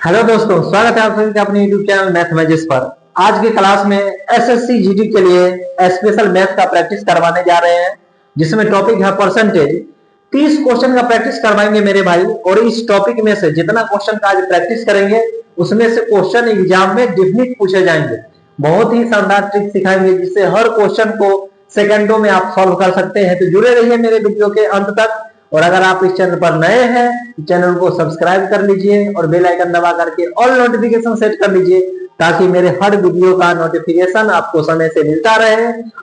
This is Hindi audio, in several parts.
हेलो दोस्तों, स्वागत है आप सभी का अपने यूट्यूब चैनल मैथ मैजिक्स पर। आज की क्लास में एसएससी जीडी के लिए स्पेशल मैथ का प्रैक्टिस करवाने जा रहे हैं, जिसमें टॉपिक है परसेंटेज। 30 क्वेश्चन का प्रैक्टिस करवाएंगे मेरे भाई, और इस टॉपिक में से जितना क्वेश्चन का आज प्रैक्टिस करेंगे उसमें से क्वेश्चन एग्जाम में डेफिनेट पूछे जाएंगे। बहुत ही शानदार ट्रिक सिखाएंगे जिससे हर क्वेश्चन को सेकंडों में आप सॉल्व कर सकते हैं। तो जुड़े रहिए मेरे वीडियो के अंत तक, और अगर आप इस चैनल पर नए हैं तो चैनल को सब्सक्राइब कर लीजिए और बेल आइकन दबा करके ऑल नोटिफिकेशन सेट कर लीजिए, ताकि मेरे हर वीडियो का नोटिफिकेशन आपको समय से मिलता रहे।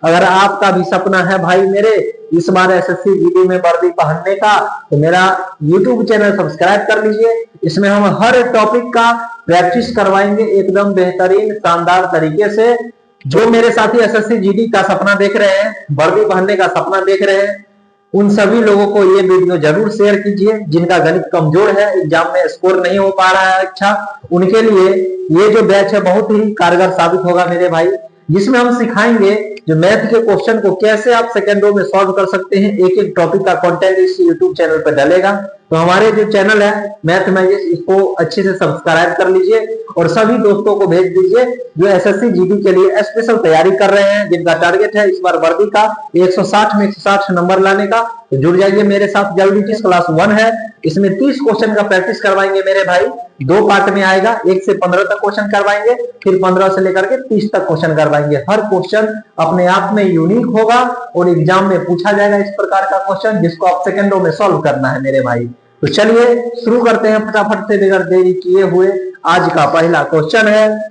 अगर आपका भी सपना है भाई मेरे इस बार एसएससी जीडी में वर्दी पहनने का, तो मेरा यूट्यूब चैनल सब्सक्राइब कर लीजिए। इसमें हम हर टॉपिक का प्रैक्टिस करवाएंगे एकदम बेहतरीन शानदार तरीके से। जो मेरे साथी एसएससी जीडी का सपना देख रहे हैं, वर्दी पहनने का सपना देख रहे हैं, उन सभी लोगों को ये वीडियो जरूर शेयर कीजिए। जिनका गणित कमजोर है, एग्जाम में स्कोर नहीं हो पा रहा है अच्छा, उनके लिए ये जो बैच है बहुत ही कारगर साबित होगा मेरे भाई, जिसमें हम सिखाएंगे जो मैथ के क्वेश्चन को कैसे आप सेकंडों में सॉल्व कर सकते हैं। एक एक टॉपिक का कंटेंट इस यूट्यूब चैनल पर डलेगा। तो हमारे जो चैनल है मैथ मैजिक्स, इसको अच्छे से सब्सक्राइब कर लीजिए और सभी दोस्तों को भेज दीजिए जो एसएससी जीडी के लिए स्पेशल तैयारी कर रहे हैं, जिनका टारगेट है इस बार वर्दी का 160 में 160 नंबर लाने का। तो जुड़ जाइए मेरे साथ जल्दी। क्लास 1 है, इसमें 30 क्वेश्चन का प्रैक्टिस करवाएंगे मेरे भाई। 2 पार्ट में आएगा, 1 से 15 तक क्वेश्चन करवाएंगे, फिर 15 से लेकर के 30 तक क्वेश्चन करवाएंगे। हर क्वेश्चन अपने आप में यूनिक होगा और एग्जाम में पूछा जाएगा इस प्रकार का क्वेश्चन, जिसको आप सेकंडों में सॉल्व करना है मेरे भाई। तो चलिए शुरू करते हैं फटाफट से बगैर देरी किए हुए। आज का पहला क्वेश्चन है,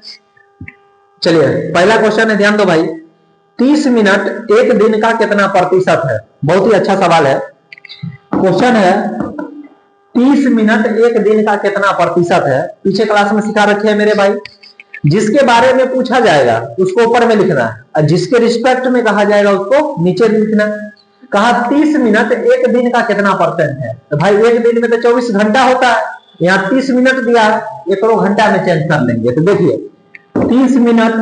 चलिए पहला क्वेश्चन है, ध्यान दो भाई। 30 मिनट एक दिन का कितना प्रतिशत है? बहुत ही अच्छा सवाल है। क्वेश्चन है 30 मिनट एक दिन का कितना प्रतिशत है। पीछे क्लास में सिखा रखे हैं मेरे भाई, जिसके बारे में पूछा जाएगा उसको ऊपर में लिखना है, और जिसके रिस्पेक्ट में कहा जाएगा उसको नीचे लिखना है। कहा 30 मिनट एक दिन का कितना परसेंट है? तो भाई एक दिन में तो 24 घंटा होता है, यहाँ 30 मिनट दिया है, एक घंटा में चेंज कर लेंगे। तो देखिए 30 मिनट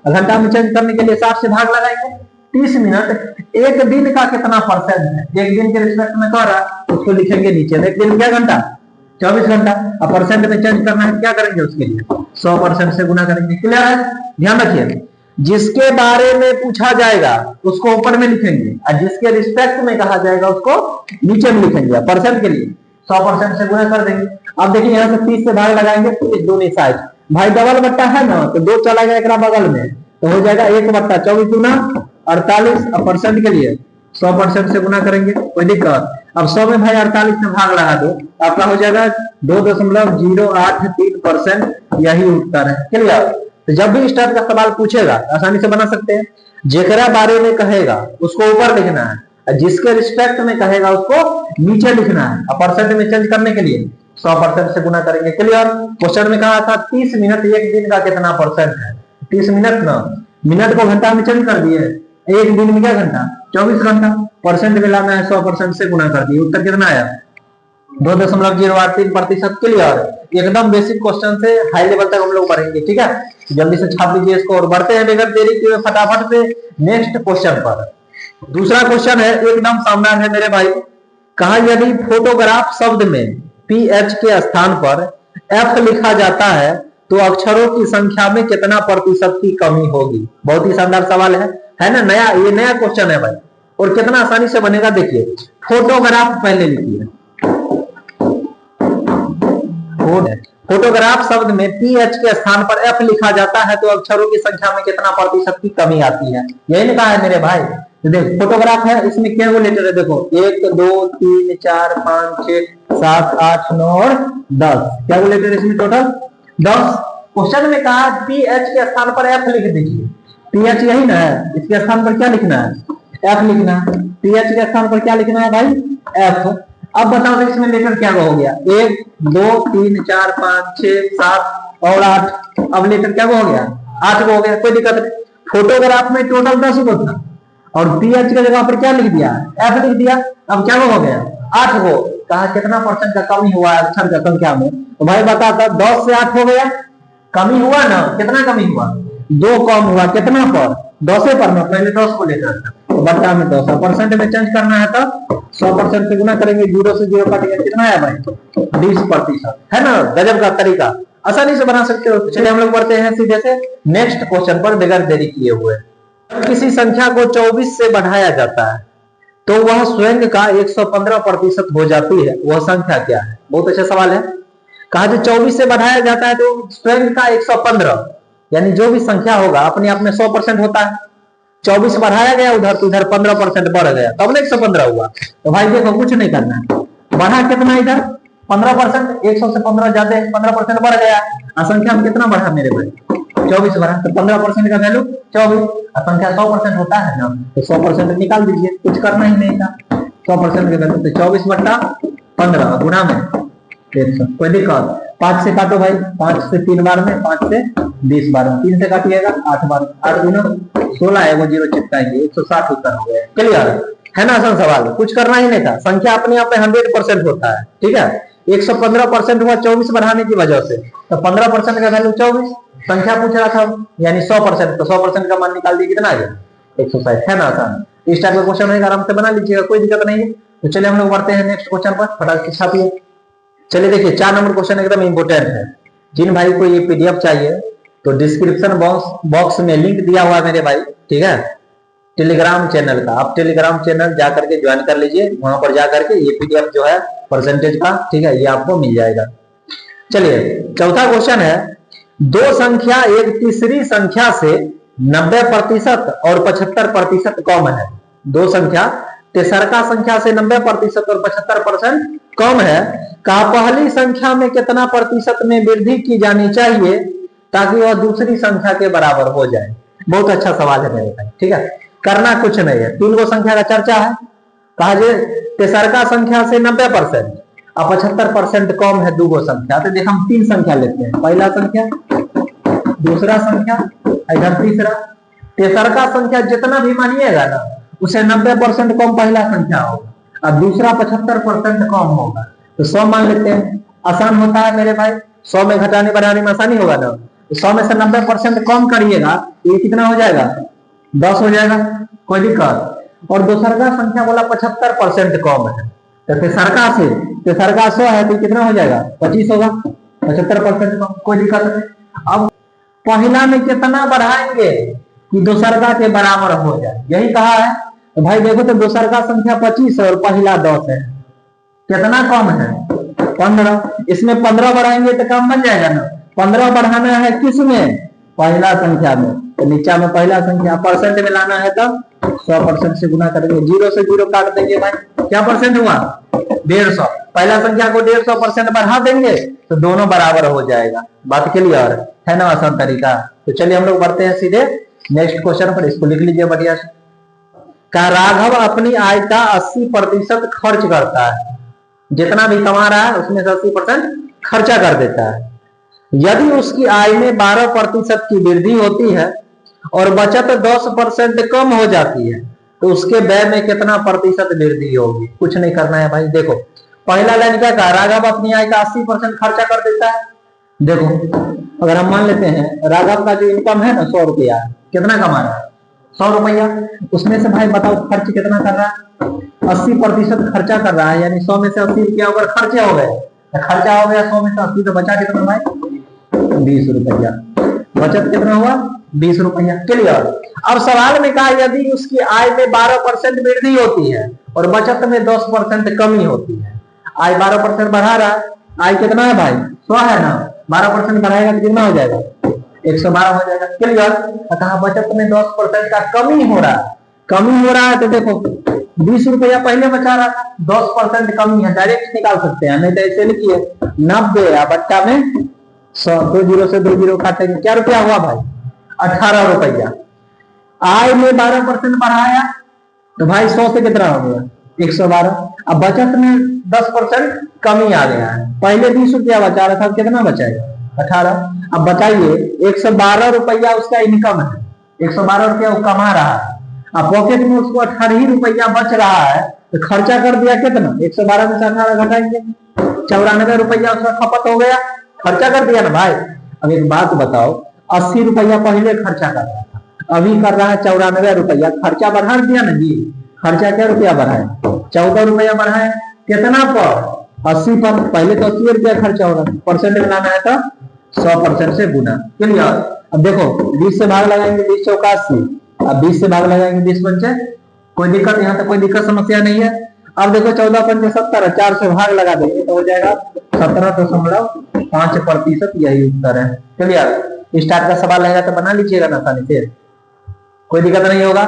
घंटा में चेंज करने के लिए 60 से भाग लगाएंगे। 30 मिनट एक दिन का कितना परसेंट है, एक दिन के रिस्पेक्ट में कह रहा, उसको लिखेंगे नीचे में। एक दिन क्या घंटा? 24 घंटा। अब परसेंट में चेंज करना है, क्या करेंगे उसके लिए? 100% से गुना करेंगे। क्लियर है? ध्यान रखिए, जिसके बारे में पूछा जाएगा उसको ऊपर में लिखेंगे, और जिसके रिस्पेक्ट में कहा जाएगा उसको नीचे में लिखेंगे। परसेंट के लिए 100% से गुना कर देंगे। अब देखिए यहाँ से 30 से भाग लगाएंगे, 30 दूनी 60। भाई डबल बट्टा है ना, तो 2 चला गया एक बगल में, तो हो जाएगा 1/24 गुना 48। अब परसेंट के लिए 100% से गुना करेंगे, कोई दिक्कत? अब 100 में भाई 48 से भाग लगा दो, आपका हो जाएगा 2.083%। यही उत्तर है। क्लियर? तो जब भी इस टाइप का सवाल पूछेगा आसानी से बना सकते हैं। जेकरा बारे में कहेगा उसको ऊपर लिखना है, और जिसके रिस्पेक्ट में कहेगा उसको नीचे लिखना है। और परसेंट में चेंज करने के लिए 100% से गुना करेंगे। क्लियर? क्वेश्चन में कहा था 30 मिनट एक दिन का कितना परसेंट है। 30 मिनट ना, मिनट को घंटा में चेंज कर दिए, एक दिन में क्या घंटा? 24 घंटा। परसेंट में लाना है, 100% से गुना कर दिए। उत्तर कितना आया? 2.083%। क्लियर? एकदम बेसिक क्वेश्चन से हाई लेवल तक हम लोग बढ़ेंगे। ठीक है, जल्दी से छाप लीजिए इसको और बढ़ते हैं बगैर देरी किए फटाफट से नेक्स्ट क्वेश्चन पर। दूसरा क्वेश्चन है, एकदम शानदार है मेरे भाई। कहा यदि फोटोग्राफ शब्द में पीएच के स्थान पर एफ लिखा जाता है तो अक्षरों की संख्या में कितना प्रतिशत की कमी होगी? बहुत ही शानदार सवाल है ना? नया, ये नया क्वेश्चन है भाई, और कितना आसानी से बनेगा देखिए। फोटोग्राफ पहले लिखिए, फोटोग्राफ शब्द में पीएच के स्थान पर एफ लिखा जाता है तो अक्षरों की संख्या में कितना प्रतिशत की कमी आती है? यही लिखा है मेरे भाई। तो देखो फोटोग्राफ है, इसमें क्या लेटर है? देखो 1 2 3 4 5 6 7 8 9 और 10। क्या लेटर है इसमें? टोटल 10। क्वेश्चन में कहा पीएच के स्थान पर एफ लिख दीजिए। पीएच यही ना है, इसके स्थान पर क्या लिखना है? एफ लिखना है। पीएच के स्थान पर क्या लिखना है भाई? एफ। अब बताओ इसमें लेटर क्या हो गया? 1 2 3 4 5 6 7 और 8। अब लेटर क्या हो गया? 8 हो गया। कोई दिक्कत नहीं। फोटोग्राफ में टोटल 10 को था, और पीएच की जगह पर क्या लिख दिया? एफ लिख दिया। अब क्या हो गया? 8 हो। कहा कितना परसेंट का कमी हुआ है अक्षर का संख्या में? तो भाई बताता 10 से 8 हो गया, कमी हुआ ना? कितना कमी हुआ? 2 कम हुआ। कितना पर? 10 पर ना, पहले 10 को लेकर बट्टा में 10। परसेंट में चेंज करना है तो 100% से गुना करेंगे, 0 से 0 कटेगा, कितना है भाई? 20% है ना? गजब का तरीका। आसानी से बना सकते हो। चलिए हम लोग बढ़ते हैं सीधे से नेक्स्ट क्वेश्चन पर बगैर देरी किए हुए। किसी संख्या को 24 से बढ़ाया जाता है तो वह स्वयं का 115% हो जाती है, वह संख्या क्या है? बहुत अच्छा सवाल है। कहा जो 24 से बढ़ाया जाता है तो स्वयं का 115, यानी जो भी संख्या होगा अपने आप में 100% होता है। 24 बढ़ाया गया उधर तो इधर 15% बढ़ गया, तब ना 115 हुआ। तो भाई देखो कुछ नहीं करना है, बढ़ा कितना इधर 15%, 100 से 15 ज्यादा 15% बढ़ गया। संख्या में कितना बढ़ा मेरे भाई? 24 बढ़ा, तो 15% का वैल्यू 24। संख्या 100% होता है ना, तो 100% निकाल दीजिए, कुछ करना ही नहीं था। 100% का वैल्यू तो 24/15 गुणा में 100। कोई दिक्कत? 5 से काटो भाई, 5 से 3 बार में, 5 से 20 बार में, 3 से काटिएगा 8 बार, 8 गुना 16 है, वो जीरो चिपकाएंगे, 160 उत्तर हो गया। क्लियर है ना? आसान सवाल, कुछ करना ही नहीं था। संख्या अपने आप में 100% होता है, ठीक है। 115% हुआ 24 बढ़ाने की वजह से, तो 15% का वैल्यू 24। संख्या पूछ रहा था यानी 100%, तो 100% का मान निकाल दिए, कितना आ गया? 160। है ना आसान? इस टाइप का क्वेश्चन है, आराम से बना लीजिएगा, कोई दिक्कत नहीं है। तो चलिए हम लोग बढ़ते हैं नेक्स्ट क्वेश्चन पर, फटाफट से छापिए। चलिए देखिए 4 नंबर क्वेश्चन एकदम इंपोर्टेंट है। जिन भाई को ये पीडीएफ चाहिए तो डिस्क्रिप्शन बॉक्स में लिंक दिया हुआ है मेरे भाई, ठीक है, टेलीग्राम चैनल का। आप टेलीग्राम चैनल जाकर के ज्वाइन कर लीजिए, वहां पर जाकर के ये पीडीएफ जो है परसेंटेज का, ठीक है, ये आपको मिल जाएगा। चलिए चौथा क्वेश्चन है, दो संख्या एक तीसरी संख्या से 90% और 75% कम है। दो संख्या तेसरका संख्या से 90% और 75% कम है। कहा पहली संख्या में कितना प्रतिशत में वृद्धि की जानी चाहिए ताकि वह दूसरी संख्या के बराबर हो जाए? बहुत अच्छा सवाल है मेरे भाई, ठीक है। करना कुछ नहीं है, 3 गो संख्या का चर्चा है। कहा जे तेसरका संख्या से 90% और 75% कम है 2 गो संख्या। तो देख हम 3 संख्या लेते हैं, पहला संख्या, दूसरा संख्या, इधर तीसरा। तेसरका संख्या जितना भी मानिएगा ना उसे 90% कम पहला संख्या होगा और दूसरा 75% कम होगा। तो 100 मान लेते हैं, आसान होता है मेरे भाई। 100 में घटाने बढ़ाने में आसानी होगा ना। 100 में से 90% कम करिएगा, ये कितना हो जाएगा? 10 हो जाएगा, कोई दिक्कत? और दूसरा संख्या बोला 75% कम है, तो तेसरका 100 है तो कितना हो जाएगा? 25 होगा, 75% कम, कोई दिक्कत नहीं। अब पहला में कितना बढ़ाएंगे कि दूसरका के बराबर हो जाए, यही कहा है। तो भाई देखो तो दूसरका संख्या 25 है और पहला 10 है, कितना कम है? 15। इसमें 15 बढ़ाएंगे तो कम बन जाएगा ना। 15 बढ़ाना है किस में? पहला संख्या में, तो नीचा में पहला संख्या परसेंट में लाना है, तब 100% से गुना करेंगे, 0 से 0 काट देंगे भाई, क्या परसेंट हुआ? 150। पहला संख्या को 150% बढ़ा देंगे तो दोनों बराबर हो जाएगा। बात क्लियर है ना? आसान तरीका। तो चलिए हम लोग बढ़ते हैं सीधे नेक्स्ट क्वेश्चन पर, इसको लिख लीजिए बढ़िया से। का राघव अपनी आय का 80% खर्च करता है, जितना भी कमा रहा है उसमें से 80% खर्चा कर देता है। यदि उसकी आय में 12% की वृद्धि होती है और बचत 10% कम हो जाती है तो उसके व्यय में कितना प्रतिशत वृद्धि होगी? कुछ नहीं करना है भाई। देखो पहला लाइन क्या कहा? राघव अपनी आय का 80% खर्चा कर देता है। देखो अगर हम मान लेते हैं राघव का जो इनकम है ना 100 रुपया, कितना कमा रहा है? 100 रुपया। उसमें से भाई बताओ खर्च कितना कर रहा है? 80% खर्चा कर रहा है, यानी 100 में से 80 रुपया अगर खर्चे हो गए, खर्चा हो गया 100 में से 80, तो बचा कितना भाई? 20 रुपया। बचत कितना हुआ? 20 रुपया। क्लियर? अब सवाल में कहा यदि उसकी आय में 12% वृद्धि होती है और बचत में 10% कमी होती है। आय 12% बढ़ा रहा है, आय कितना है भाई? 100 है ना, 12% बढ़ाएगा तो कितना हो जाएगा? 112 हो जाएगा। क्लियर? कहा बचत में 10% का कमी हो रहा है, कमी हो रहा है तो देखो 20 रुपया पहले बचा रहा था, 10% कमी है, डायरेक्ट निकाल सकते हैं, नहीं तो ऐसे लिखिए 90 या बट्टा में 100, 2 जीरो से 2 जीरो काटेंगे, क्या रुपया हुआ भाई? 18 रुपया। आय में 12% बढ़ाया तो भाई 100 से कितना हो गया? 112। अब बचत में 10% कमी आ गया है, पहले 20 रुपया बचा रहा था, कितना बचाएगा? 18। अब बताइए 112 रुपया उसका इनकम है, 112 रुपया वो कमा रहा है, अब पॉकेट में उसको 18 ही रुपया बच रहा है, तो खर्चा कर दिया कितना? 112 में से 18 घटाएंगे, 94 रुपया उसका खपत हो गया, खर्चा कर दिया ना भाई। अब एक बात बताओ, 80 रुपया पहले खर्चा कर रहा था, अभी कर रहा है 94 रुपया, खर्चा बढ़ा दिया ना जी। खर्चा क्या रुपया बढ़ाए? 14 रुपया बढ़ाए, कितना पर? 80 पर। पहले तो 80 रुपया खर्चा हो रहा था, परसेंट में लाना है तो 100% से गुना। क्लियर। अब देखो 20 से भाग लगाएंगे 20 चौका 80, अब 20 से भाग लगाएंगे 20 पंचे, कोई दिक्कत, यहाँ तक कोई दिक्कत समस्या नहीं है। अब देखो 14 पंचे 70, 4 से भाग लगा देंगे तो हो जाएगा 17.5%, यही उत्तर है। क्लियर। इस टाइप का सवाल रहेगा तो बना लीजिएगा ना आसानी से, कोई दिक्कत नहीं होगा।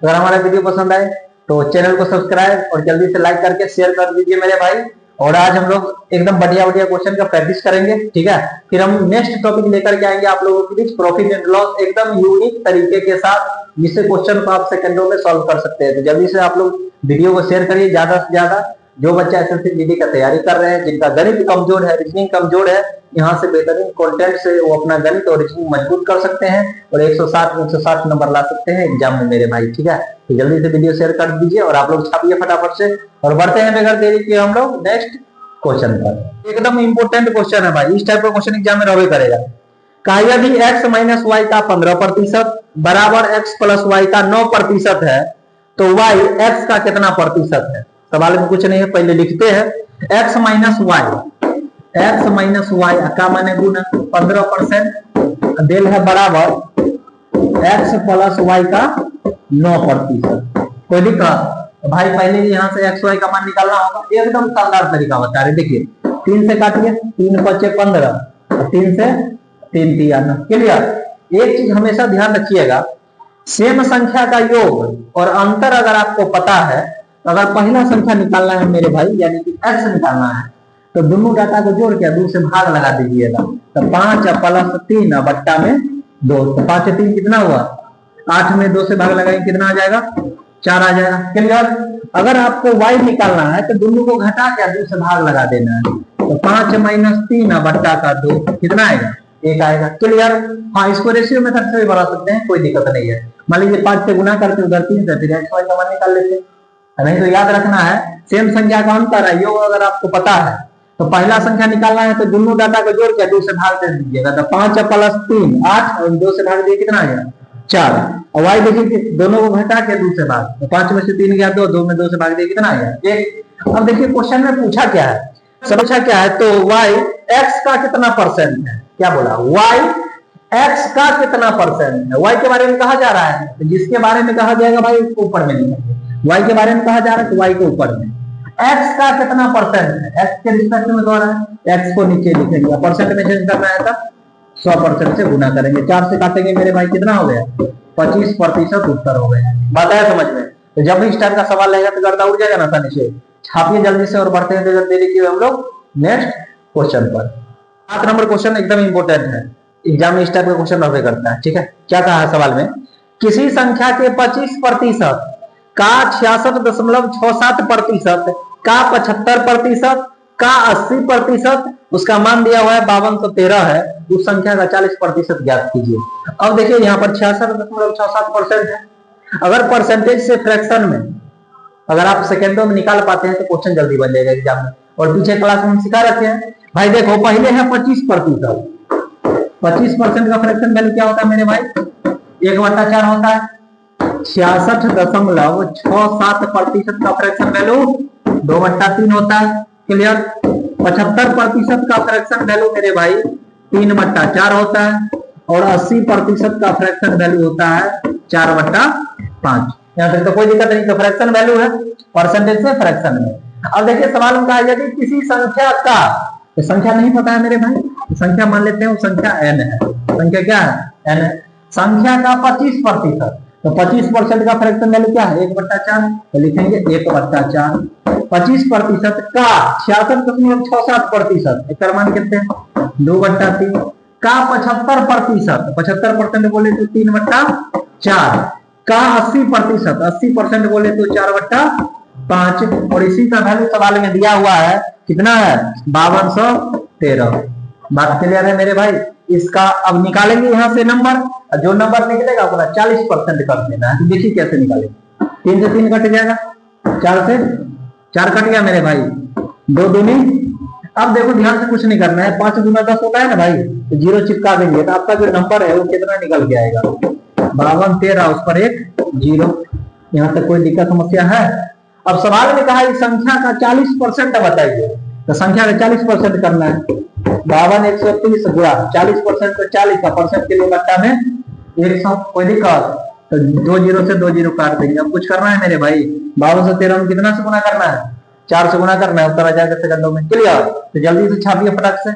अगर हमारा वीडियो पसंद आए तो चैनल को सब्सक्राइब और जल्दी से लाइक करके शेयर कर दीजिए मेरे भाई। और आज हम लोग एकदम बढ़िया बढ़िया क्वेश्चन का प्रैक्टिस करेंगे, ठीक है। फिर हम नेक्स्ट टॉपिक लेकर के आएंगे आप लोगों के बीच, प्रॉफिट एंड लॉस एकदम यूनिक तरीके के साथ, जिससे क्वेश्चन को आप सेकंडों में सॉल्व कर सकते हैं। तो जल्दी से आप लोग वीडियो को शेयर करिए ज्यादा से ज्यादा। जो बच्चा एसएससी जीडी का तैयारी कर रहे हैं, जिनका गणित कमजोर है, रीजनिंग कमजोर है, यहाँ से बेहतरीन कंटेंट से वो अपना गणित और रीजनिंग मजबूत कर सकते हैं और 160 नंबर ला सकते हैं एग्जाम में मेरे भाई, ठीक है। तो जल्दी से वीडियो शेयर कर दीजिए और आप लोग छापिए फटाफट से, और बढ़ते हैं बगैर देरी के हम लोग नेक्स्ट क्वेश्चन पर। एकदम इंपोर्टेंट क्वेश्चन है भाई, इस टाइप का क्वेश्चन एग्जाम में रहबे करेगा। कहा यदि x माइनस वाई का 15% बराबर x प्लस वाई का 9% है तो y x का कितना प्रतिशत है। सवाल में कुछ नहीं है, पहले लिखते हैं x माइनस वाई का माने गुना 15%, देल है बराबर x प्लस वाई का 9%। कोई दिक्कत भाई, पहले यहाँ से x y का मान निकालना होगा, एकदम शानदार तरीका बता रहे। देखिए 3 से काटिए, 3 पचे 15, 3 से 3 दिया ना। क्लियर। एक चीज हमेशा ध्यान रखिएगा, सेम संख्या का योग और अंतर अगर आपको पता है, अगर पहला संख्या निकालना है मेरे भाई, यानी कि x निकालना है, तो दोनों डाटा को जोड़ के 2 से भाग लगा दीजिएगा। तो 5 प्लस 3 बट्टा में 2, तो 5 3 कितना हुआ 8, में 2 से भाग लगाएंगे कितना आ जाएगा 4 आ जाएगा। क्लियर। अगर आपको y निकालना है तो दोनों को घटा के 2 से भाग लगा देना है, तो 5 माइनस 3 बट्टा का 2 कितना आएगा 1 आएगा। क्लियर। हाँ, इसको रेशियो मेथड से भी बना सकते हैं, कोई दिक्कत नहीं है। मान लीजिए 5 से गुना करके उधर 3 से, फिर x y का मान निकाल लेते हैं। नहीं तो याद रखना है, सेम संख्या का अंतर है, योग अगर आपको पता है तो पहला संख्या निकालना है तो दोनों डाटा को जोड़ के 2 से भाग दे दीजिएगा। तो 5 प्लस 3 8 और 2 से भाग दिए कितना आएगा 4, और y देखिए दोनों को घटा के 2 से भाग, तो 5 में से 3 गया 2, 2 में 2 से भाग दिए कितना आएगा 1। अब देखिए क्वेश्चन में पूछा क्या है, समझा क्या है, तो y x का कितना परसेंट है, क्या बोला y x का कितना परसेंट है। y के बारे में कहा जा रहा है, तो जिसके बारे में कहा जाएगा भाई उसको ऊपर में लिखेंगे। y के बारे में कहा जा रहा है तो y को ऊपर में, x का कितना परसेंट है, x के रिस्पेक्ट में कह रहा है, x को नीचे लिखेंगे, परसेंट में चेंज करना है तो 100% से गुना करेंगे, 4 से काटेंगे मेरे भाई कितना हो गया 25% उत्तर हो गया। बात है समझ में। तो जब भी इस टाइप का सवाल रहेगा तो गर्दा उड़ जाएगा ना आसानी से, छापिए जल्दी से और बढ़ते हैं देरी की हम लोग नेक्स्ट क्वेश्चन पर। 7 नंबर क्वेश्चन एकदम इंपोर्टेंट है, एग्जाम में इस टाइप का क्वेश्चन रहबे करता है, ठीक है। क्या कहा है सवाल में, किसी संख्या के 25% का 66.67% का 75% का 80%, उसका मान दिया हुआ है 5213 है, उस संख्या का 40% ज्ञात कीजिए। अब देखिए यहाँ पर 66.67% है, अगर परसेंटेज से फ्रैक्शन में अगर आप सेकेंडों में निकाल पाते हैं तो क्वेश्चन जल्दी बन जाएगा एग्जाम में। और पीछे क्लास में हम सिखा रखे हैं भाई, देखो पहले है 25%, 25% का फ्रैक्शन वैल्यू क्या होता है मेरे भाई 1/4 होता है। 66.67% का फ्रैक्शन वैल्यू 2/3 होता है। क्लियर। 75% का फ्रैक्शन वैल्यू मेरे भाई 3/4 होता है, और 80% का फ्रैक्शन वैल्यू होता है 4/5। यहाँ तक तो कोई दिक्कत नहीं, तो फ्रैक्शन वैल्यू है परसेंटेज से फ्रैक्शन में। अब देखिए सवाल में कहा यदि किसी संख्या का, तो संख्या नहीं पता है मेरे भाई, तो संख्या मान लेते हैं वो संख्या n है, संख्या क्या है n है, संख्या का 25%, तो 25% का फ्रैक्शन वैल्यू क्या है 1/4, तो लिखेंगे 1/4। 25% का 66.67%, इसका मान कितने 2/3 का 75%, 75% बोले तो 3/4 का 80%, 80% बोले तो 4/5, और इसी का वैल्यू सवाल में दिया हुआ है कितना है 5213। बात क्लियर है मेरे भाई। इसका अब निकालेंगे यहाँ से नंबर, जो नंबर निकलेगा पूरा 40% कर देना है। तो देखिए कैसे निकालेंगे, 3 से 3 कट जाएगा, 4 से 4 कट गया मेरे भाई, 2 दूनी। अब देखो ध्यान से कुछ नहीं करना है, 5 गुना 10 होता है ना भाई, तो 0 चिपका देंगे तो आपका जो नंबर है वो कितना निकल के आएगा 5213, उस पर एक 0। यहाँ तक कोई दिक्कत समस्या है। अब सवाल में कहा इस संख्या का 40% बताइए, तो संख्या का 40% करना है, 52 130 गुणा 40% तो 40 का परसेंट के लिए बट्टा में 100। कोई दिक्कत? तो 2 जीरो से 2 जीरो काट देंगे। अब कुछ करना है मेरे भाई, 52 से 13 में कितना से गुना करना है? 4 से गुना करना है, उत्तर आ जाएगा सेकंडों में। क्लियर? तो जल्दी से छापिए फटाक से।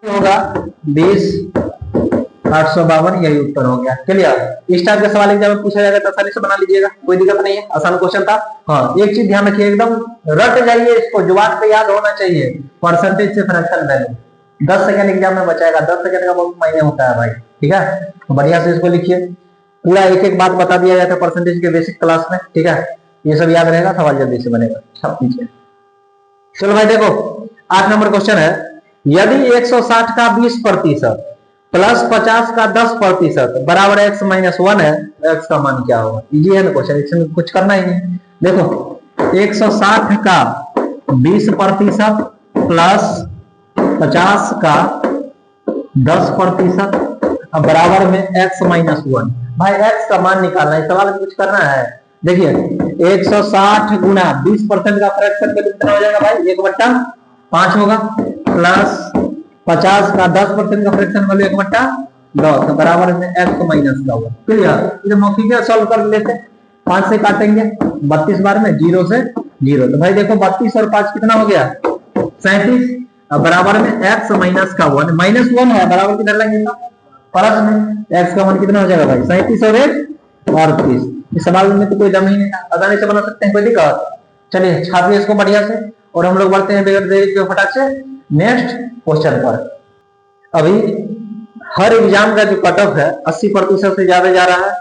होगा 20,852, यही उत्तर हो गया। क्लियर? इस टाइप का सवाल एग्जाम में पूछा जाएगा तो आसानी से बना लीजिएगा, कोई दिक्कत नहीं है, आसान क्वेश्चन था। हाँ, एक चीज ध्यान रखिए, एकदम रट जाइए इसको, जुबान पे याद होना चाहिए, परसेंटेज से फ्रैक्शन वैल्यू। 10 सेकंड एग्जाम में बचाएगा, 10 सेकंड का बहुत मायने होता है भाई। ठीक है, तो बढ़िया से इसको लिखिए, पूरा एक एक बात बता दिया जाता है परसेंटेज के बेसिक क्लास में। ठीक है, ये सब याद रहेगा, सवाल जल्दी से बनेगा। छाप दीजिए। चलो भाई देखो, 8 नंबर क्वेश्चन है, यदि 160 का 20% प्लस 50 का 10% बराबर x माइनस 1 है, x का मान क्या होगा? इजी है ना क्वेश्चन, इसमें कुछ करना ही नहीं। देखो 160 का 20% प्लस 50 का 10% बराबर में x माइनस 1। भाई x का मान निकालना है, सवाल में कुछ करना है। देखिए 160 गुना 20% का फ्रैक्शन में कितना हो जाएगा भाई? 1/5 होगा, प्लस 50 का 10% का फ्रैक्शन वैल्यू 1/10, तो बराबर में x माइनस का होगा। क्लियर? इसे मौखिक सॉल्व कर लेते, 5 से काटेंगे 32 बार में, 0 से 0। तो भाई देखो 32 और 5 कितना हो गया? 37, बराबर में x माइनस का 1, -1 है, बराबर किधर लगेगा? प्लस में, x का मान कितना हो जाएगा भाई? 37 और 1 और 30। इस सवाल में तो कोई दम ही नहीं था, आसानी से बना सकते हैं, कोई दिक्कत? चलिए छापिए इसको बढ़िया से, और हम लोग बढ़ते हैं बगैर देरी के फटाक से नेक्स्ट क्वेश्चन पर। अभी हर एग्जाम का जो कट ऑफ है 80% से ज्यादा जा रहा है,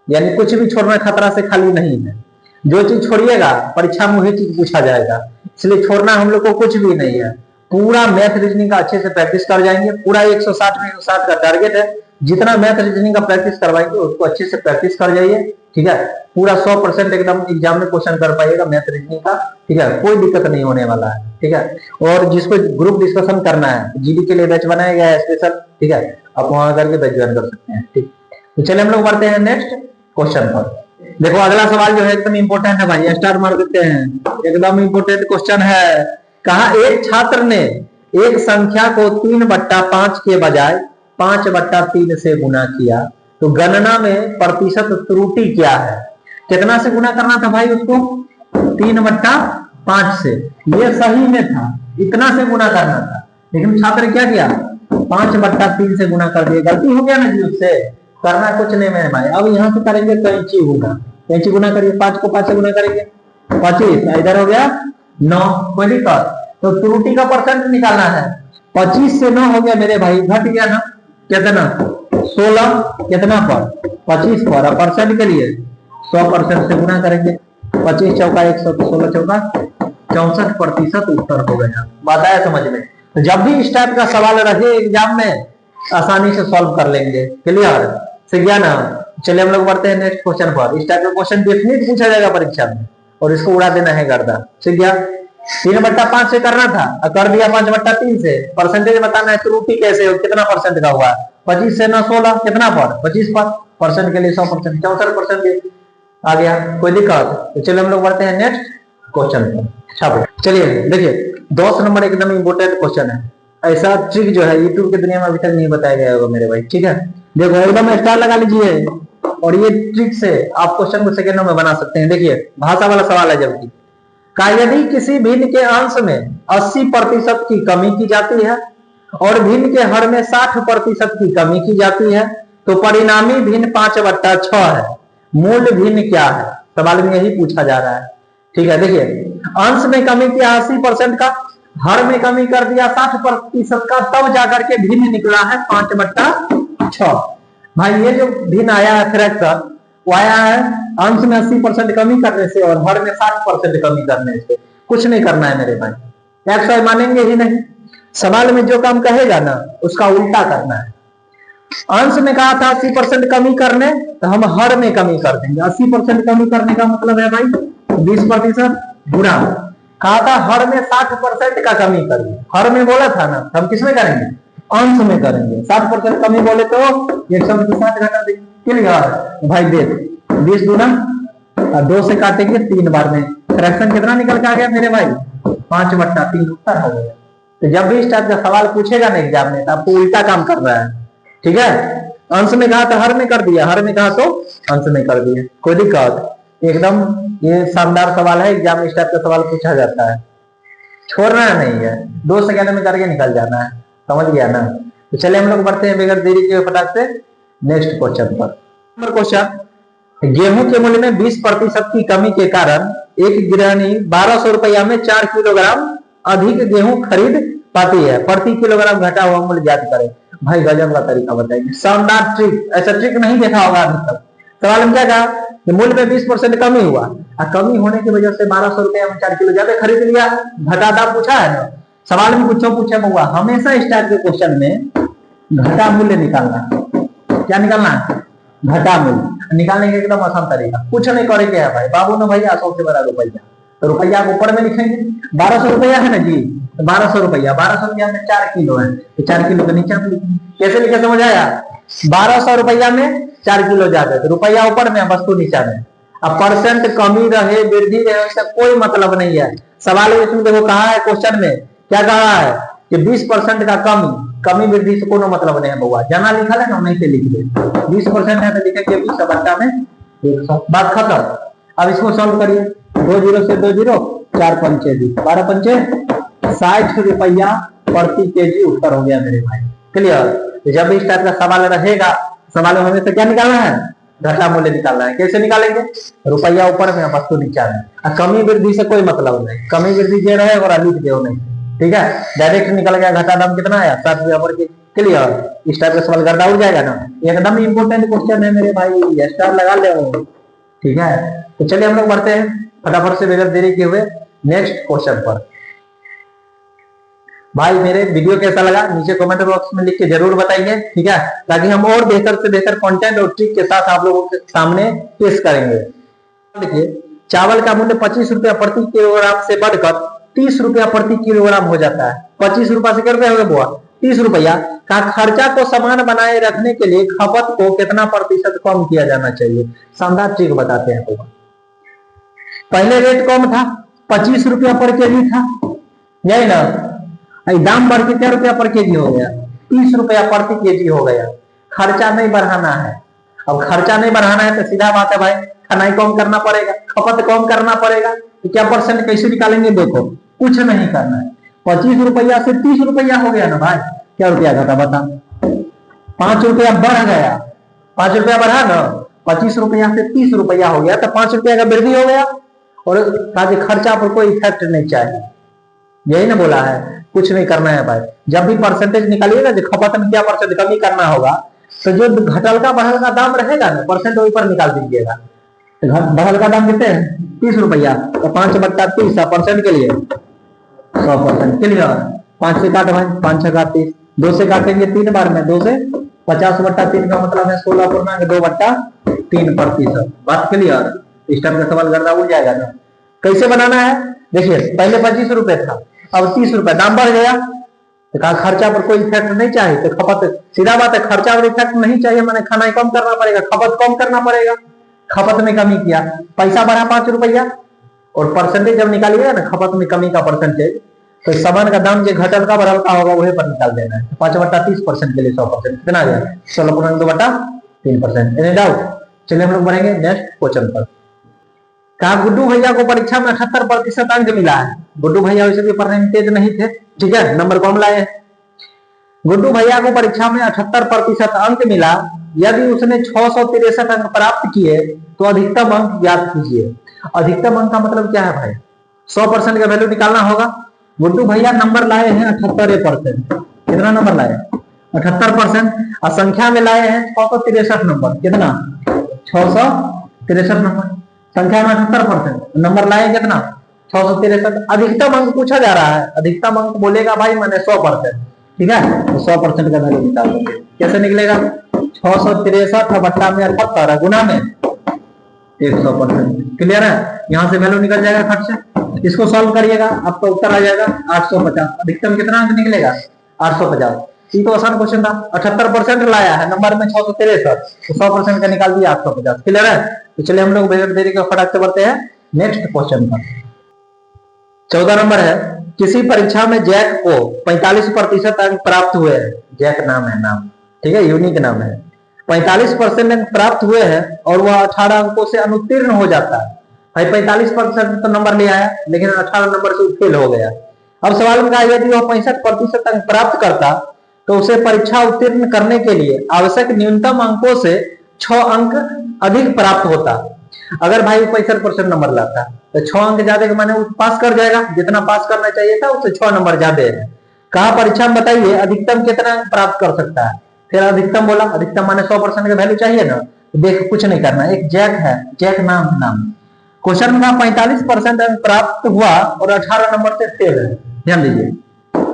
यानी कुछ भी छोड़ना खतरा से खाली नहीं है। जो चीज छोड़िएगा परीक्षा में वही चीज पूछा जाएगा, इसलिए छोड़ना हम लोग को कुछ भी नहीं है। पूरा मैथ रीजनिंग का अच्छे से प्रैक्टिस कर जाएंगे, पूरा 160 में 160 का टारगेट है, जितना मैथ रीजनिंग का प्रैक्टिस करवाएंगे उसको अच्छे से प्रैक्टिस कर जाइए। ठीक है, पूरा 100% एकदम एग्जाम में क्वेश्चन कर पाइएगा मैथ रीजनिंग का। ठीक है, कोई दिक्कत नहीं होने वाला है। ठीक है, और जिसको ग्रुप डिस्कशन करना है, जीडी के लिए बैच बनाया गया है स्पेशल। ठीक है, आप वहां करके बैच ज्वाइन कर सकते हैं। ठीक, तो चलिए हम लोग बढ़ते हैं नेक्स्ट क्वेश्चन पर। देखो अगला सवाल जो है एकदम इंपॉर्टेंट है भाई, स्टार मार देते हैं, एकदम इंपॉर्टेंट क्वेश्चन है। कहा एक छात्र ने एक संख्या को 3/5 के बजाय 5/3 से गुना किया, तो गणना में प्रतिशत त्रुटि क्या है? कितना से गुना करना था भाई उसको? 3/5 से। ये सही में था, इतना से गुना करना था, लेकिन छात्र क्या किया? 5/3 से गुना कर दिया। गलती हो गया ना जी उससे, करना कुछ नहीं मेरे भाई। अब यहाँ से करेंगे कैंची गुना, कैंची गुना करिए, 5 को 5 से गुना करेंगे 25, इधर हो गया 9। कोई दिक्कत? तो त्रुटि का परसेंट निकालना है। 25 से 9 हो गया मेरे भाई, घट गया ना, कितना? 16, कितना पर? 25 पर। परसेंट के लिए 100% से गुना करेंगे, 25 चौका 100, 16 चौका 64% उत्तर हो गया। बात आया समझ में? तो जब भी इस टाइप का सवाल रहे एग्जाम में आसानी से सॉल्व कर लेंगे। क्लियर? सीख गया ना? चलिए हम लोग बढ़ते हैं नेक्स्ट क्वेश्चन पर। इस टाइप का क्वेश्चन डेफिनेट पूछा जाएगा परीक्षा में, और इसको उड़ा देना है गर्दा। सीख गया? 3/5 से करना था, कर दिया 5/3 से। परसेंटेज बताना है, त्रुटि कैसे हो, कितना परसेंट का हुआ? 25 से 9 16, कितना पर? 25 पर। परसेंट के लिए 100%, 64% आ गया। कोई दिक्कत? तो चलिए हम लोग बढ़ते हैं नेक्स्ट क्वेश्चन पर। चलिए देखिए 10 नंबर एकदम इंपोर्टेंट क्वेश्चन है। ऐसा ट्रिक जो है यूट्यूब की दुनिया में अभी तक नहीं बताया गया होगा मेरे भाई। ठीक है, देखो एकदम स्टार लगा लीजिए, और ये ट्रिक से आप क्वेश्चन को सेकंडों में बना सकते हैं। देखिए भाषा वाला सवाल है, जबकि का यदि किसी भिन्न के अंश में 80% की कमी की जाती है और भिन्न के हर में 60% की कमी की जाती है, तो परिणामी भिन्न 5/6 है। मूल भिन्न क्या है? सवाल में यही पूछा जा रहा है। ठीक है, देखिए अंश में कमी किया 80% का, हर में कमी कर दिया 60% का, तब जाकर के भिन्न निकला है 5/6। भाई ये जो भिन्न आया है फ्रैक्शन, वो आया है अंश में 80% कमी करने से और हर में 60% कमी करने से। कुछ नहीं करना है मेरे भाई, एक्स वाई मानेंगे ही नहीं। सवाल में जो काम कहेगा ना उसका उल्टा करना है। अंश में कहा था 80% कमी करने, तो हम हर में कमी कर देंगे। 80% कमी करने का मतलब है भाई 20% गुणा, कहा था हर में 60% का कमी करिए। हर में बोला था ना, हम किस में करेंगे? अंश में करेंगे। 60% कमी बोले तो 160 घटा देंगे। क्लियर भाई? देख 20 गुना 2 से काटेंगे 3 बार में, फ्रैक्शन कितना निकल के आ गया मेरे भाई? 5/3 उत्तर हो गया। तो जब भी इस टाइप का सवाल पूछेगा ना एग्जाम में तो आपको उल्टा काम कर रहा है, ठीक है। अंश में कहा तो हर में कर दिया, हर में कहा तो अंश में कर दिया, कोई दिक्कत एकदम। ये शानदार सवाल है, एग्जाम में इस टाइप का सवाल पूछा जाता है, छोड़ना नहीं है, 2 सेकंड में करके निकल जाना है, समझ गया ना। तो चलिए हम लोग बढ़ते हैं बगैर देरी के फटाक से नेक्स्ट क्वेश्चन पर। नंबर क्वेश्चन, गेहूं के मूल्य में 20% की कमी के कारण एक गृहिणी 1200 रुपया में 4 किलोग्राम अधिक गेहूं खरीद पाती है, प्रति किलोग्राम घटा हुआ मूल्य ज्ञात करें। भाई गजब का तरीका बताइए, शानदार ट्रिक, ऐसा ट्रिक नहीं देखा होगा अभी तक। सवाल में क्या कहा कि मूल्य में 20% कमी हुआ और कमी होने की वजह से 1200 रुपया में 4 किलो ज्यादा खरीद लिया, घटादा पूछा है ना। सवाल में कुछ पूछे हुआ, हमेशा इस टाइप के क्वेश्चन में घटा मूल्य निकालना, क्या निकालना है, घटा मूल्य निकालने का एकदम आसान तरीका, कुछ नहीं करे क्या है भाई, बाबू ने भैया 100 से बड़ा रुपया, तो रुपया ऊपर में लिखेंगे, 1200 रुपया है ना जी, तो 1200 रुपया, 1200 रुपया में 4 किलो है, तो 4 किलो के नीचे में लिखेंगे। कैसे लिखे समझ आया, 1200 रुपया में 4 किलो ज्यादा, तो रुपया ऊपर में वस्तु नीचे में। अब परसेंट कमी रहे वृद्धि रहे उसका कोई मतलब नहीं है। सवाल इसमें देखो कहा है क्वेश्चन में, क्या कहा है कि 20% का कमी वृद्धि से कोनो मतलब नहीं है बउआ, जना लिखा है ना नहीं से लिख दे, 20% है तो लिखेंगे 20 बट्टा में 100, बात खत्म। अब इसको सॉल्व करिए, 2 जीरो से 2 जीरो, 4 पंचे 12 पंचे 60 रुपया प्रति केजी उत्तर हो गया मेरे भाई, क्लियर। जब इस टाइप का सवाल रहेगा, सवाल में हमें तो क्या निकालना है, घटा मूल्य निकालना है। कैसे निकालेंगे, रुपया ऊपर में वस्तु नीचे में, कमी वृद्धि से कोई मतलब नहीं, कमी वृद्धि जे रहे और लिख दे नहीं, ठीक है। डायरेक्ट निकल गया, घटा दाम कितना आया 7 रुपया पर केजी, क्लियर। इस टाइप का सवाल गर्दा उड़ जाएगा ना, एकदम इंपोर्टेंट क्वेश्चन है मेरे भाई, स्टार लगा ले, ठीक है। तो चलिए हम लोग बढ़ते हैं फटाफट से बगैर देरी के हुए नेक्स्ट क्वेश्चन पर। भाई मेरे वीडियो कैसा लगा नीचे कमेंट बॉक्स में लिख के जरूर बताइए, ठीक है, ताकि हम और बेहतर से बेहतर कंटेंट और ट्रिक के साथ आप लोगों के सामने पेश करेंगे। देखिए चावल का मूल्य 25 रुपया प्रति किलोग्राम से बढ़कर 30 रुपया प्रति किलोग्राम हो जाता है। 25 रुपया से क्या रुपया हो गया बुआ, 30 रुपया का खर्चा को समान बनाए रखने के लिए खपत को कितना प्रतिशत कम किया जाना चाहिए। शानदार ट्रिक बताते हैं बुआ। पहले रेट कम था, 25 रुपया पर केजी था, यही ना, दाम बढ़ के क्या रुपया पर केजी हो गया, 30 रुपया प्रति केजी हो गया। खर्चा नहीं बढ़ाना है, अब खर्चा नहीं बढ़ाना है तो सीधा बात है भाई, खाना कम करना पड़ेगा, खपत कम करना पड़ेगा। तो क्या परसेंट कैसे निकालेंगे, देखो कुछ नहीं करना है, 25 रुपया से 30 रुपया हो गया ना भाई, क्या रुपया घटा बता, 5 रुपया बढ़ गया, 5 रुपया बढ़ा ना, 25 रुपया से 30 रुपया हो गया, तो 5 रुपया का वृद्धि हो गया, और खर्चा पर कोई इफेक्ट नहीं चाहिए, यही ना बोला है, कुछ नहीं करना है भाई। जब भी परसेंटेज निकालिएगा जो खपत में क्या परसेंट कमी करना होगा, तो जो घटल का बढ़ल का दाम रहेगा ना परसेंट वही पर निकाल दीजिएगा। तो बढ़ल का दाम कितने हैं 30 रुपया, तो 5/30 परसेंट के लिए 100%, क्लियर। 5 से काट भाई, 5 6 30, 2 से काटेंगे 3 बार में, 2 से 50/3 का मतलब है 16.2/3%, बात क्लियर। इस टाइप का सवाल करना हो जाएगा ना। कैसे बनाना है, देखिए पहले 25 रुपए था, अब 30 रुपए, दाम बढ़ गया, तो कहा खर्चा पर कोई इफेक्ट नहीं चाहिए, तो खपत, सीधा बात है खर्चा पर इफेक्ट नहीं चाहिए, मैंने खाना कम करना पड़ेगा, खपत कम करना पड़ेगा, खपत में कमी किया, पैसा बढ़ा 5 रुपया, और परसेंटेज जब निकालिएगा ना खपत में कमी का परसेंटेज, तो सामान का दाम जो घटल का बढ़ल का होगा वही पर निकाल देना है। 5/30% के लिए 100% कितना आ जाएगा 16.2/3%, एनी डाउट। चलिए हम लोग बढ़ेंगे नेक्स्ट क्वेश्चन पर। कहा गुड्डू भैया को परीक्षा में 78% अंक मिला है। गुड्डू भैया वैसे भी पढ़ने में तेज नहीं थे, ठीक है, नंबर कम लाए। गुड्डू भैया को परीक्षा में 78% अंक मिला, यदि उसने 663 अंक प्राप्त किए तो अधिकतम अंक ज्ञात कीजिए। अधिकतम अंक का मतलब क्या है भाई, 100% का वैल्यू निकालना होगा। गुड्डू भैया नंबर लाए हैं 78%, कितना नंबर लाए 78%, और संख्या में लाए हैं 663 नंबर, कितना 663 नंबर, संख्या में 78%, नंबर लाए कितना 663। अधिकतम अंक पूछा जा रहा है, अधिकतम अंक बोलेगा भाई मैंने 100%, ठीक है, तो 100% का वैल्यू निकाल देंगे। कैसे निकलेगा 663/78 गुना में 100%, क्लियर है। यहाँ से वैल्यू निकल जाएगा खर्च से, इसको सॉल्व करिएगा आपका उत्तर आ जाएगा 850। अधिकतम कितना अंक निकलेगा 850। ये तो आसान क्वेश्चन था, 78% लाया है, नंबर में 663, तो 100% का निकाल दिया 850, क्लियर है। तो चलिए हम लोग देरी के फटाक से बढ़ते हैं नेक्स्ट क्वेश्चन पर। 14 नंबर है, किसी परीक्षा में जैक को 45% अंक प्राप्त हुए हैं, जैक नाम है, नाम ठीक है, यूनिक नाम है, 45% अंक प्राप्त हुए हैं और वह 18 अंकों से अनुत्तीर्ण हो जाता है। भाई 45% तो नंबर ले आया लेकिन 18 नंबर से फेल हो गया। अब सवाल में कहा यदि वह 65% अंक प्राप्त करता तो उसे परीक्षा उत्तीर्ण करने के लिए आवश्यक न्यूनतम अंकों से 6 अंक अधिक प्राप्त होता। अगर भाई 65% नंबर लाता तो 6 अंक ज्यादा के माने पास कर जाएगा, जितना पास करना चाहिए था उससे 6 नंबर ज्यादा है। कहा परीक्षा में बताइए अधिकतम कितना अंक प्राप्त कर सकता है। फिर अधिकतम बोला, अधिकतम माने 100% का वैल्यू चाहिए ना, तो देख कुछ नहीं करना, एक जैक है, जैक नाम क्वेश्चन में 45% अंक प्राप्त हुआ और 18 नंबर से फेल है। ध्यान दीजिए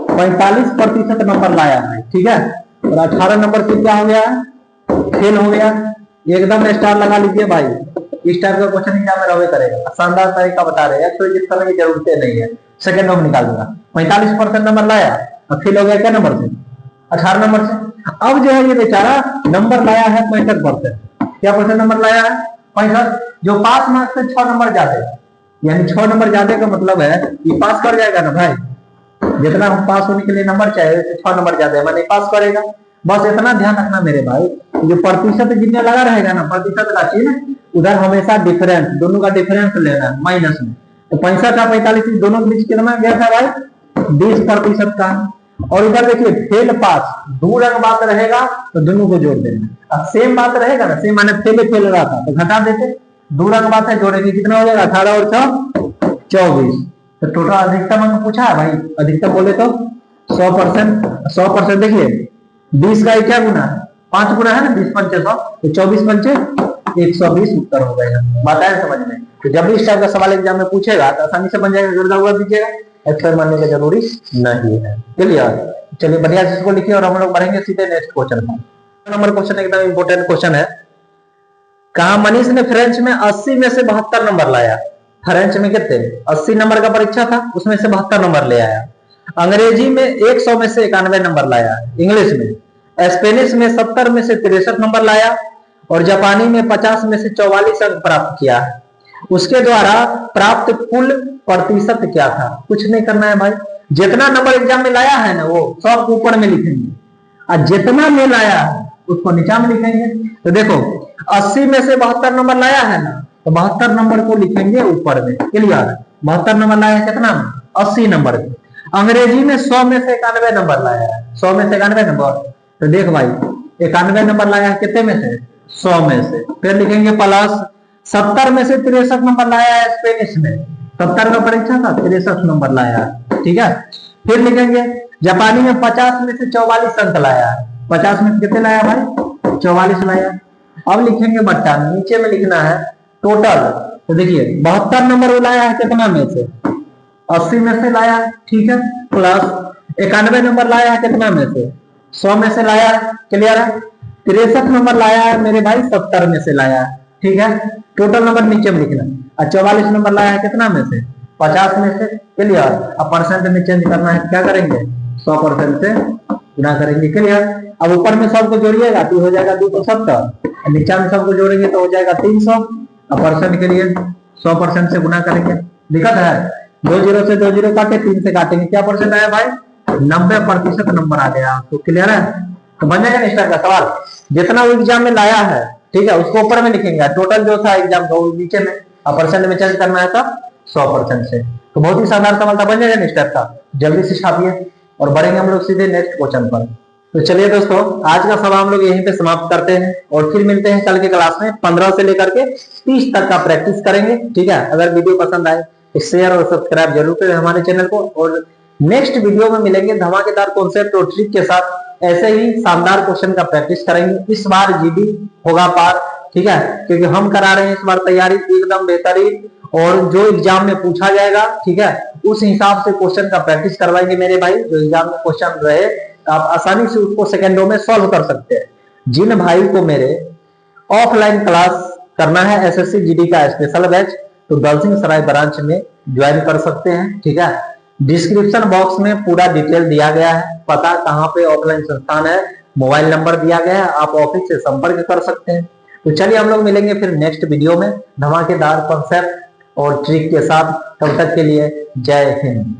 45% नंबर लाया है, ठीक है, और 18 नंबर से क्या हो गया, फेल हो गया। एकदम स्टार लगा लीजिए भाई, इस टाइप का क्वेश्चन एग्जाम में रहे करेगा। शानदार तरीका बता रहे हैं, तो जिस तरह की जरूरत नहीं है, सेकंडों में निकाल दूंगा। 45% नंबर लाया और फेल हो गया क्या नंबर से, 18 नंबर से। अब जो है ये बेचारा नंबर लाया है 65%, क्या परसेंट नंबर लाया है 65, जो पास मार्क्स से 6 नंबर ज्यादा, यानी 6 नंबर ज्यादा का मतलब है ये पास कर जाएगा ना भाई, जितना हम पास होने के लिए नंबर चाहिए 6 नंबर ज्यादा है, मैंने पास करेगा। बस इतना ध्यान रखना मेरे भाई, जो प्रतिशत जितने लगा रहेगा ना, प्रतिशत राशि ना, उधर हमेशा डिफरेंस, दोनों का डिफरेंस लेना है माइनस में। तो 65 का 45 दोनों के बीच कितना गया था भाई, 20% का। और इधर देखिए फेल पास, दो रंग बात रहेगा तो दोनों को जोड़ देना। अब सेम बात रहेगा ना, सेम माने फेल रहा था तो घटा देते, दो रंग बात है जोड़ेंगे, कितना हो जाएगा 18 और 24। तो टोटल अधिकतम अंक पूछा है भाई, अधिकतम बोले तो 100%। 100% देखिए 20 का क्या गुना है, 5 गुना है ना, 20 पंचे 100, तो 24 पंचे 120 उत्तर हो गएगा। बात है समझ में। तो जब भी इस टाइप का सवाल एग्जाम में पूछेगा तो आसानी से बन जाएगा, गिरदा हुआ दीजिएगा, एक्सप्लेन मानने की जरूरी नहीं है। क्लियर, चलिए बढ़िया से इसको लिखिए और हम लोग बढ़ेंगे सीधे नेक्स्ट क्वेश्चन पर। नंबर क्वेश्चन एकदम इंपॉर्टेंट क्वेश्चन है। कहा मनीष ने फ्रेंच में 80 में से 72 नंबर लाया। फ्रेंच में कितने 80 नंबर का परीक्षा था, उसमें से 72 नंबर ले आया। अंग्रेजी में 100 में से 91 नंबर लाया, इंग्लिश में। स्पेनिश में 70 में से 63 नंबर लाया और जापानी में 50 में से 44 अंक प्राप्त किया। उसके द्वारा प्राप्त कुल प्रतिशत क्या था। कुछ नहीं करना है भाई, जितना नंबर एग्जाम में लाया है ना वो सब ऊपर में लिखेंगे और जितना नहीं लाया है उसको नीचा में लिखेंगे। तो देखो 80 में से 72 नंबर लाया है ना, तो 72 नंबर को लिखेंगे ऊपर में। क्लियर, 72 नंबर लाया है कितना, 80 नंबर। अंग्रेजी में 100 में से 91 नंबर लाया है, 100 में से 91 नंबर। तो देख भाई 91 नंबर लाया है कितने में से, 100 में से। फिर लिखेंगे प्लस 70 में से 63 नंबर लाया है स्पेनिश में, 70 का परीक्षा था 63 नंबर लाया है, ठीक है। फिर लिखेंगे जापानी में 50 में से 44 अंक लाया है, 50 में कितने लाया भाई, 44 लाया। अब लिखेंगे बट्टा, नीचे में लिखना है टोटल। तो देखिए 72 नंबर लाया है कितना में से, 80 में से लाया, ठीक है, प्लस 91 नंबर लाया है कितना में से, 100 में से लाया। क्लियर है, 63 नंबर लाया है मेरे भाई 70 में से लाया है, ठीक है। टोटल नंबर नीचे में लिखना और 44 नंबर लाया है कितना में से, 50 में से। क्लियर, अब परसेंट में चेंज करना है, क्या करेंगे 100% से गुना करेंगे। क्लियर, अब ऊपर में सबको जोड़िएगा तो हो जाएगा 270, नीचे में सबको जोड़ेंगे तो हो जाएगा 300। अब परसेंट के लिए 100% से गुना करेंगे। दिक्कत है, 2 जीरो से 2 जीरो काटे, 3 से काटेंगे, क्या परसेंट आया भाई, 90% नंबर आ गया। तो क्लियर है, तो बन जाएगा इस टाइप का सवाल। जितना एग्जाम में लाया है, ठीक है, उसको ऊपर में लिखेंगे, टोटल जो था एग्जाम का वो नीचे में, और परसेंट में चेंज करना है था 100% से। तो बहुत ही शानदार सवाल था, बन जाएगा इस टाइप का। जल्दी से छापिए और बढ़ेंगे हम लोग सीधे नेक्स्ट क्वेश्चन पर। तो चलिए दोस्तों, आज का सवाल हम लोग यहीं पे समाप्त करते हैं और फिर मिलते हैं कल के क्लास में। 15 से लेकर के 30 तक का प्रैक्टिस करेंगे, ठीक है। अगर वीडियो पसंद आए तो शेयर और सब्सक्राइब जरूर करें हमारे चैनल को, और नेक्स्ट वीडियो में मिलेंगे धमाकेदार कॉन्सेप्ट और ट्रिक के साथ। ऐसे ही शानदार क्वेश्चन का प्रैक्टिस करेंगे। इस बार जीडी होगा पार, ठीक है, क्योंकि हम करा रहे हैं इस बार तैयारी एकदम बेहतरीन, और जो एग्जाम में पूछा जाएगा, ठीक है, उस हिसाब से क्वेश्चन का प्रैक्टिस करवाएंगे मेरे भाई। जो एग्जाम में क्वेश्चन रहे आप आसानी से उसको सेकंडों में सॉल्व कर सकते हैं। जिन भाई को मेरे ऑफलाइन क्लास करना है एसएससी जीडी का स्पेशल बैच, तो दलसिंह सराय ब्रांच में ज्वाइन कर सकते हैं, ठीक है। डिस्क्रिप्शन बॉक्स में पूरा डिटेल दिया गया है, पता कहाँ पे ऑफलाइन संस्थान है, मोबाइल नंबर दिया गया है, आप ऑफिस से संपर्क कर सकते हैं। तो चलिए हम लोग मिलेंगे फिर नेक्स्ट वीडियो में धमाकेदार कॉन्सेप्ट और ट्रिक के साथ। तब तक के लिए जय हिंद।